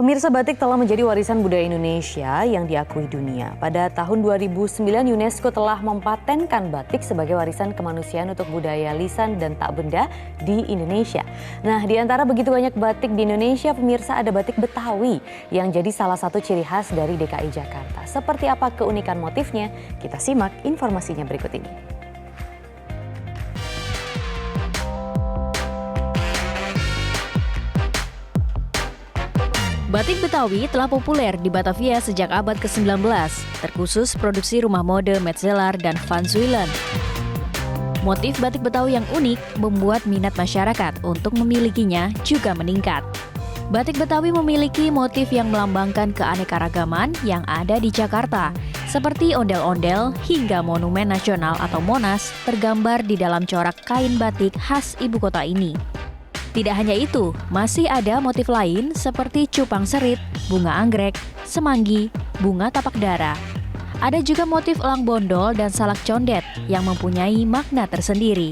Pemirsa, batik telah menjadi warisan budaya Indonesia yang diakui dunia. Pada tahun 2009, UNESCO telah mempatenkan batik sebagai warisan kemanusiaan untuk budaya lisan dan tak benda di Indonesia. Nah, di antara begitu banyak batik di Indonesia, pemirsa, ada batik Betawi yang jadi salah satu ciri khas dari DKI Jakarta. Seperti apa keunikan motifnya? Kita simak informasinya berikut ini. Batik Betawi telah populer di Batavia sejak abad ke-19, terkhusus produksi rumah mode Metzeler dan Van Zuylen. Motif batik Betawi yang unik membuat minat masyarakat untuk memilikinya juga meningkat. Batik Betawi memiliki motif yang melambangkan keanekaragaman yang ada di Jakarta, seperti ondel-ondel hingga Monumen Nasional atau Monas tergambar di dalam corak kain batik khas ibu kota ini. Tidak hanya itu, masih ada motif lain seperti cupang serit, bunga anggrek, semanggi, bunga tapak dara. Ada juga motif elang bondol dan salak condet yang mempunyai makna tersendiri.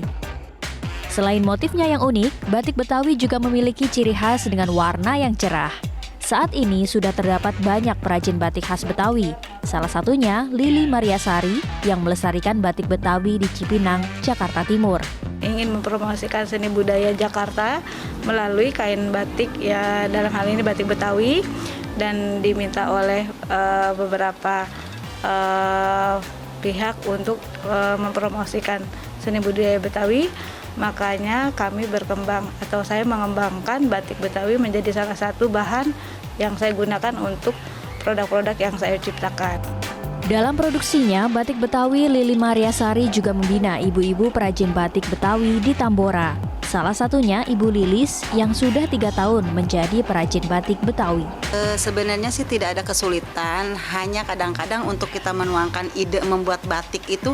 Selain motifnya yang unik, batik Betawi juga memiliki ciri khas dengan warna yang cerah. Saat ini sudah terdapat banyak perajin batik khas Betawi. Salah satunya Lili Mariasari yang melestarikan batik Betawi di Cipinang, Jakarta Timur. Ingin mempromosikan seni budaya Jakarta melalui kain batik, ya dalam hal ini batik Betawi, dan diminta oleh beberapa pihak untuk mempromosikan seni budaya Betawi. Makanya kami berkembang atau saya mengembangkan batik Betawi menjadi salah satu bahan yang saya gunakan untuk produk-produk yang saya ciptakan. Dalam produksinya, batik Betawi, Lili Mariasari juga membina ibu-ibu perajin batik Betawi di Tambora. Salah satunya Ibu Lilis yang sudah 3 tahun menjadi perajin batik Betawi. Sebenarnya sih tidak ada kesulitan, hanya kadang-kadang untuk kita menuangkan ide membuat batik itu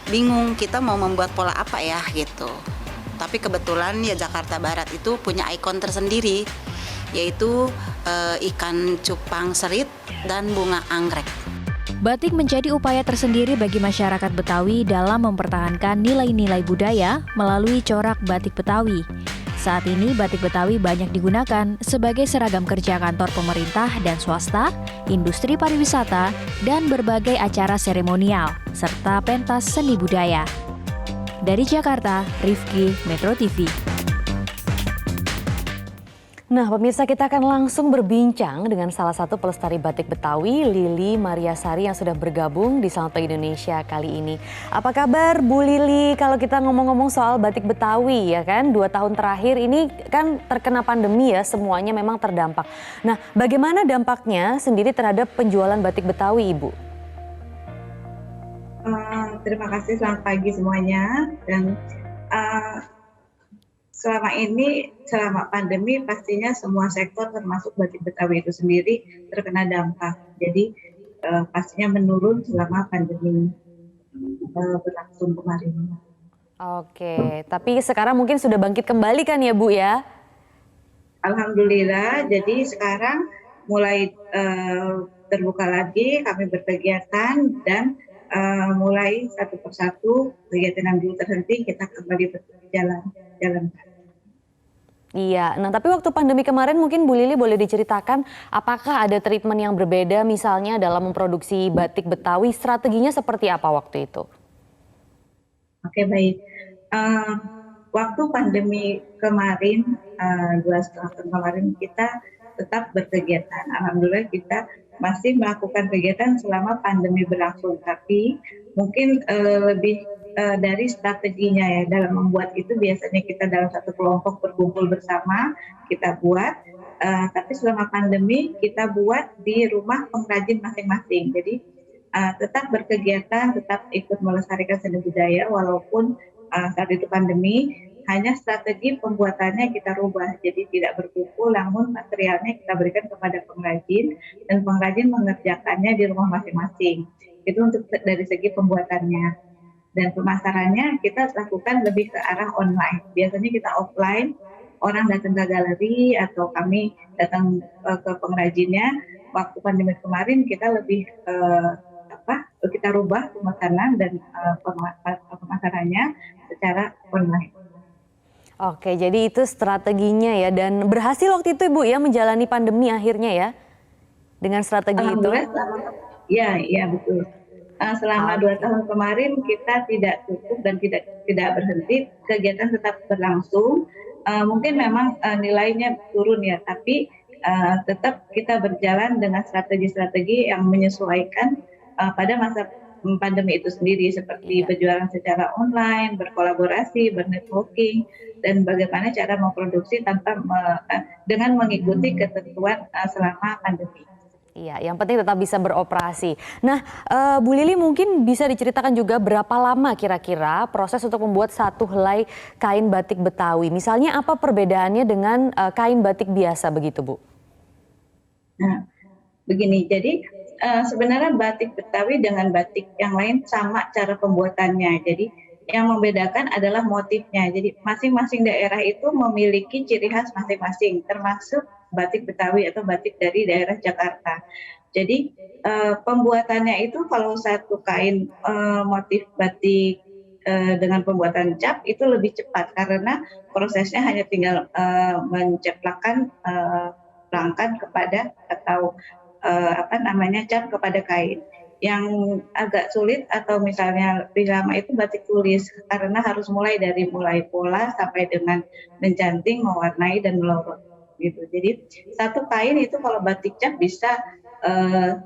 bingung kita mau membuat pola apa ya gitu. Tapi kebetulan ya Jakarta Barat itu punya ikon tersendiri, yaitu ikan cupang serit dan bunga anggrek. Batik menjadi upaya tersendiri bagi masyarakat Betawi dalam mempertahankan nilai-nilai budaya melalui corak batik Betawi. Saat ini batik Betawi banyak digunakan sebagai seragam kerja kantor pemerintah dan swasta, industri pariwisata, dan berbagai acara seremonial, serta pentas seni budaya. Dari Jakarta, Rifki, Metro TV. Nah, pemirsa, kita akan langsung berbincang dengan salah satu pelestari batik Betawi, Lili Mariasari, yang sudah bergabung di Selamat Pagi Indonesia kali ini. Apa kabar Bu Lili? Kalau kita ngomong-ngomong soal batik Betawi, ya kan, 2 tahun terakhir ini kan terkena pandemi ya, semuanya memang terdampak. Nah, bagaimana dampaknya sendiri terhadap penjualan batik Betawi, Ibu? Terima kasih, selamat pagi semuanya. Dan selama pandemi pastinya semua sektor termasuk batik Betawi itu sendiri terkena dampak. Jadi pastinya menurun selama pandemi berlangsung kemarin. Oke, tapi sekarang mungkin sudah bangkit kembali kan ya Bu ya? Alhamdulillah, jadi sekarang mulai terbuka lagi, kami berkegiatan dan mulai satu persatu kegiatan yang dulu terhenti kita kembali berjalan. Iya, nah tapi waktu pandemi kemarin mungkin Bu Lili boleh diceritakan apakah ada treatment yang berbeda misalnya dalam memproduksi batik Betawi, strateginya seperti apa waktu itu? Oke, baik. Waktu pandemi kemarin, 2,5 tahun kemarin kita tetap berkegiatan. Alhamdulillah kita masih melakukan kegiatan selama pandemi berlangsung, tapi mungkin lebih dari strateginya ya dalam membuat itu biasanya kita dalam satu kelompok berkumpul bersama kita buat, tapi selama pandemi kita buat di rumah pengrajin masing-masing. Jadi tetap berkegiatan, tetap ikut melestarikan seni budaya walaupun saat itu pandemi, hanya strategi pembuatannya kita rubah. Jadi tidak berkumpul, namun materialnya kita berikan kepada pengrajin dan pengrajin mengerjakannya di rumah masing-masing. Itu untuk dari segi pembuatannya. Dan pemasarannya kita lakukan lebih ke arah online. Biasanya kita offline, orang datang ke galeri atau kami datang ke pengrajinnya. Waktu pandemi kemarin kita lebih kita rubah pemesanan dan pemasarannya secara online. Oke, jadi itu strateginya ya, dan berhasil waktu itu Ibu ya menjalani pandemi akhirnya ya? dengan strategi itu? Alhamdulillah ya betul. Selama 2 tahun kemarin kita tidak tutup dan tidak berhenti, kegiatan tetap berlangsung. Mungkin memang nilainya turun ya, tapi tetap kita berjalan dengan strategi-strategi yang menyesuaikan pada masa pandemi itu sendiri, seperti Iya. berjualan secara online, berkolaborasi, bernetworking, dan bagaimana cara memproduksi dengan mengikuti ketentuan selama pandemi. Iya, yang penting tetap bisa beroperasi. Nah, Bu Lili mungkin bisa diceritakan juga berapa lama kira-kira proses untuk membuat satu helai kain batik Betawi. Misalnya apa perbedaannya dengan kain batik biasa begitu, Bu? Nah, begini, jadi sebenarnya batik Betawi dengan batik yang lain sama cara pembuatannya. Jadi yang membedakan adalah motifnya. Jadi masing-masing daerah itu memiliki ciri khas masing-masing, termasuk batik Betawi atau batik dari daerah Jakarta. Jadi pembuatannya itu kalau satu kain motif batik dengan pembuatan cap itu lebih cepat karena prosesnya hanya tinggal menceplakkan pelangkan kepada atau cap kepada kain. Yang agak sulit atau misalnya lebih lama itu batik tulis karena harus mulai pola sampai dengan mencanting, mewarnai dan melorot gitu. Jadi satu kain itu kalau batik cap bisa 3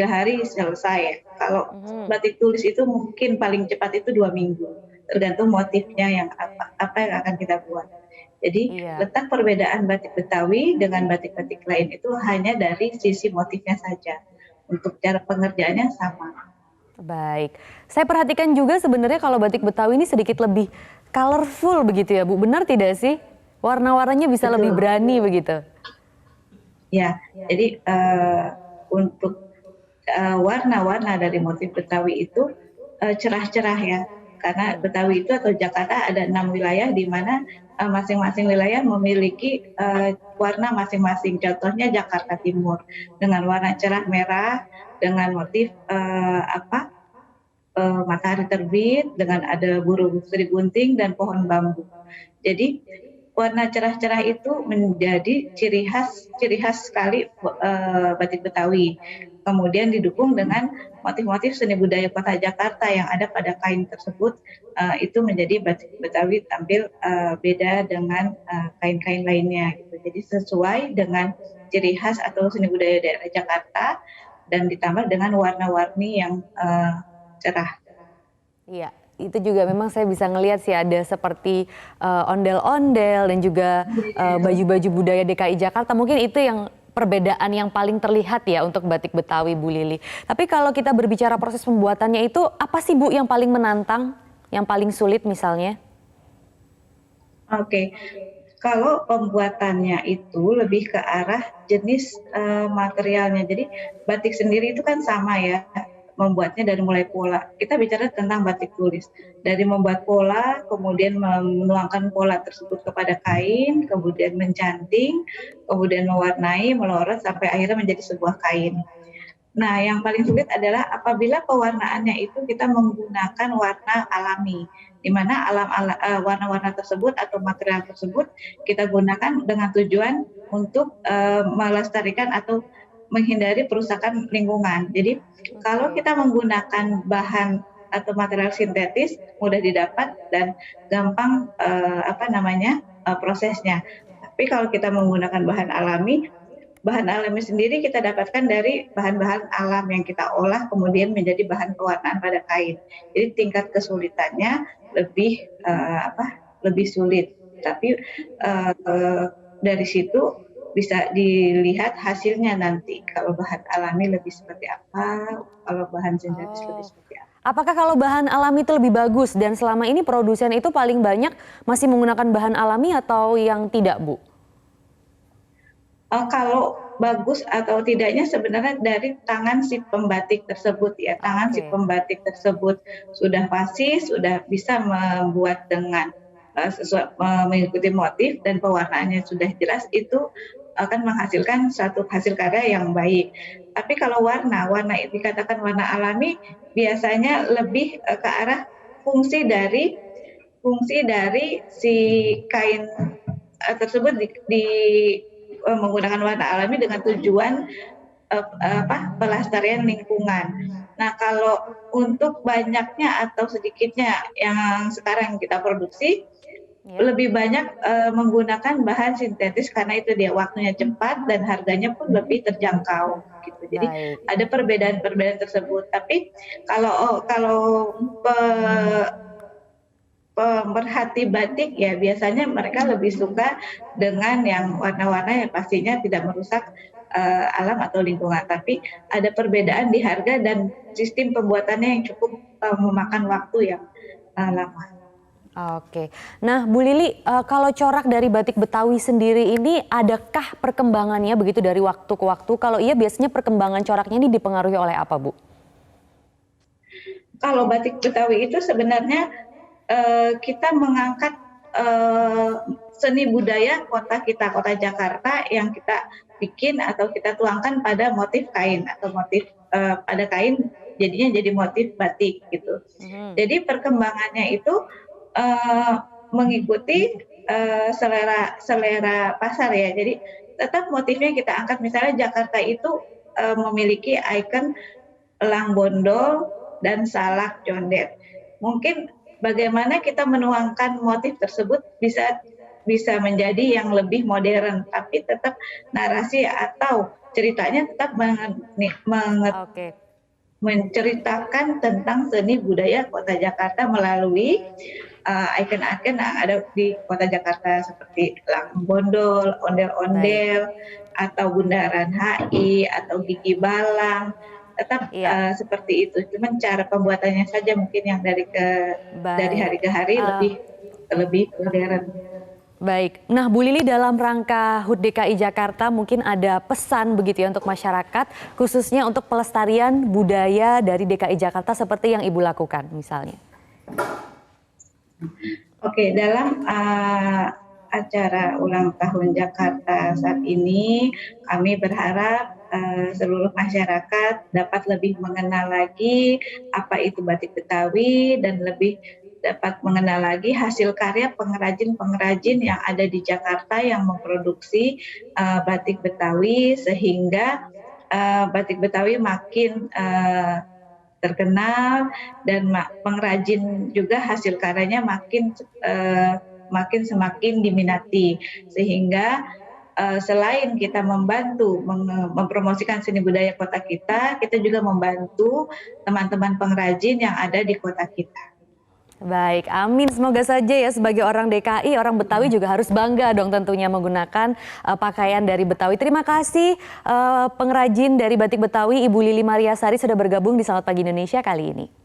hari selesai. Kalau batik tulis itu mungkin paling cepat itu 2 minggu, tergantung motifnya yang apa yang akan kita buat. Jadi letak perbedaan batik Betawi dengan batik-batik lain itu hanya dari sisi motifnya saja. Untuk cara pengerjaannya sama. Baik, saya perhatikan juga sebenarnya kalau batik Betawi ini sedikit lebih colorful begitu ya Bu, benar tidak sih? Warna-warnanya bisa Betul. lebih berani begitu? Ya, jadi untuk warna-warna dari motif Betawi itu cerah-cerah ya, karena Betawi itu atau Jakarta ada 6 wilayah di mana masing-masing wilayah memiliki warna masing-masing. Contohnya Jakarta Timur dengan warna cerah merah dengan motif matahari terbit dengan ada burung seri gunting dan pohon bambu. Jadi warna cerah-cerah itu menjadi ciri khas sekali batik Betawi. Kemudian didukung dengan motif-motif seni budaya kota Jakarta yang ada pada kain tersebut, itu menjadi batik Betawi tampil beda dengan kain-kain lainnya gitu. Jadi sesuai dengan ciri khas atau seni budaya daerah Jakarta dan ditambah dengan warna-warni yang cerah. Iya, itu juga memang saya bisa ngelihat sih ada seperti ondel-ondel dan juga baju-baju budaya DKI Jakarta. Mungkin itu yang perbedaan yang paling terlihat ya untuk batik Betawi, Bu Lili. Tapi kalau kita berbicara proses pembuatannya itu apa sih Bu yang paling menantang, yang paling sulit misalnya? Oke, kalau pembuatannya itu lebih ke arah jenis materialnya. Jadi batik sendiri itu kan sama ya, membuatnya dari mulai pola. Kita bicara tentang batik tulis. Dari membuat pola, kemudian menuangkan pola tersebut kepada kain, kemudian mencanting, kemudian mewarnai, melorot, sampai akhirnya menjadi sebuah kain. Nah, yang paling sulit adalah apabila pewarnaannya itu kita menggunakan warna alami, di mana warna-warna tersebut atau material tersebut kita gunakan dengan tujuan untuk melestarikan atau menghindari perusakan lingkungan. Jadi kalau kita menggunakan bahan atau material sintetis mudah didapat dan gampang prosesnya. Tapi kalau kita menggunakan bahan alami sendiri kita dapatkan dari bahan-bahan alam yang kita olah kemudian menjadi bahan pewarnaan pada kain. Jadi tingkat kesulitannya lebih sulit. Tapi dari situ bisa dilihat hasilnya nanti. Kalau bahan alami lebih seperti apa, kalau bahan sintetis lebih seperti apa. Apakah kalau bahan alami itu lebih bagus dan selama ini produsen itu paling banyak masih menggunakan bahan alami atau yang tidak, Bu? Kalau bagus atau tidaknya sebenarnya dari tangan si pembatik tersebut ya. Tangan si pembatik tersebut sudah pasti, sudah bisa membuat dengan sesuai mengikuti motif dan pewarnaannya sudah jelas, itu akan menghasilkan suatu hasil karya yang baik. Tapi kalau warna itu dikatakan warna alami biasanya lebih ke arah fungsi dari si kain tersebut menggunakan warna alami dengan tujuan pelestarian lingkungan. Nah, kalau untuk banyaknya atau sedikitnya yang sekarang kita produksi, lebih banyak menggunakan bahan sintetis karena itu dia waktunya cepat dan harganya pun lebih terjangkau gitu. Jadi Baik. ada perbedaan-perbedaan tersebut. Tapi kalau pemerhati batik ya biasanya mereka lebih suka dengan yang warna-warna yang pastinya tidak merusak alam atau lingkungan. Tapi ada perbedaan di harga dan sistem pembuatannya yang cukup memakan waktu yang lama. Oke. Nah, Bu Lili, kalau corak dari batik Betawi sendiri ini adakah perkembangannya begitu dari waktu ke waktu? Kalau iya biasanya perkembangan coraknya ini dipengaruhi oleh apa, Bu? Kalau batik Betawi itu sebenarnya kita mengangkat seni budaya kota kita, kota Jakarta yang kita bikin atau kita tuangkan pada motif kain atau motif pada kain jadinya jadi motif batik gitu. Jadi perkembangannya itu mengikuti selera pasar ya. Jadi tetap motifnya kita angkat. Misalnya Jakarta itu memiliki ikon elang bondol dan salak condet. Mungkin bagaimana kita menuangkan motif tersebut bisa menjadi yang lebih modern, tapi tetap narasi atau ceritanya tetap menceritakan tentang seni budaya kota Jakarta melalui ikon-ikon yang ada di kota Jakarta seperti elang bondol, ondel-ondel, atau bundaran HI atau gigi balang. Tetap seperti itu, cuman cara pembuatannya saja mungkin yang dari hari ke hari lebih modern. Baik, nah Bu Lili dalam rangka HUT DKI Jakarta mungkin ada pesan begitu ya untuk masyarakat khususnya untuk pelestarian budaya dari DKI Jakarta seperti yang Ibu lakukan misalnya. Oke, dalam acara ulang tahun Jakarta saat ini kami berharap seluruh masyarakat dapat lebih mengenal lagi apa itu batik Betawi dan lebih dapat mengenal lagi hasil karya pengrajin-pengrajin yang ada di Jakarta yang memproduksi batik Betawi sehingga batik Betawi makin terkenal dan pengrajin juga hasil karyanya makin semakin diminati sehingga selain kita membantu mempromosikan seni budaya kota kita juga membantu teman-teman pengrajin yang ada di kota kita. Baik, amin. Semoga saja ya sebagai orang DKI, orang Betawi juga harus bangga dong tentunya menggunakan pakaian dari Betawi. Terima kasih pengrajin dari batik Betawi Ibu Lili Mariasari sudah bergabung di Selamat Pagi Indonesia kali ini.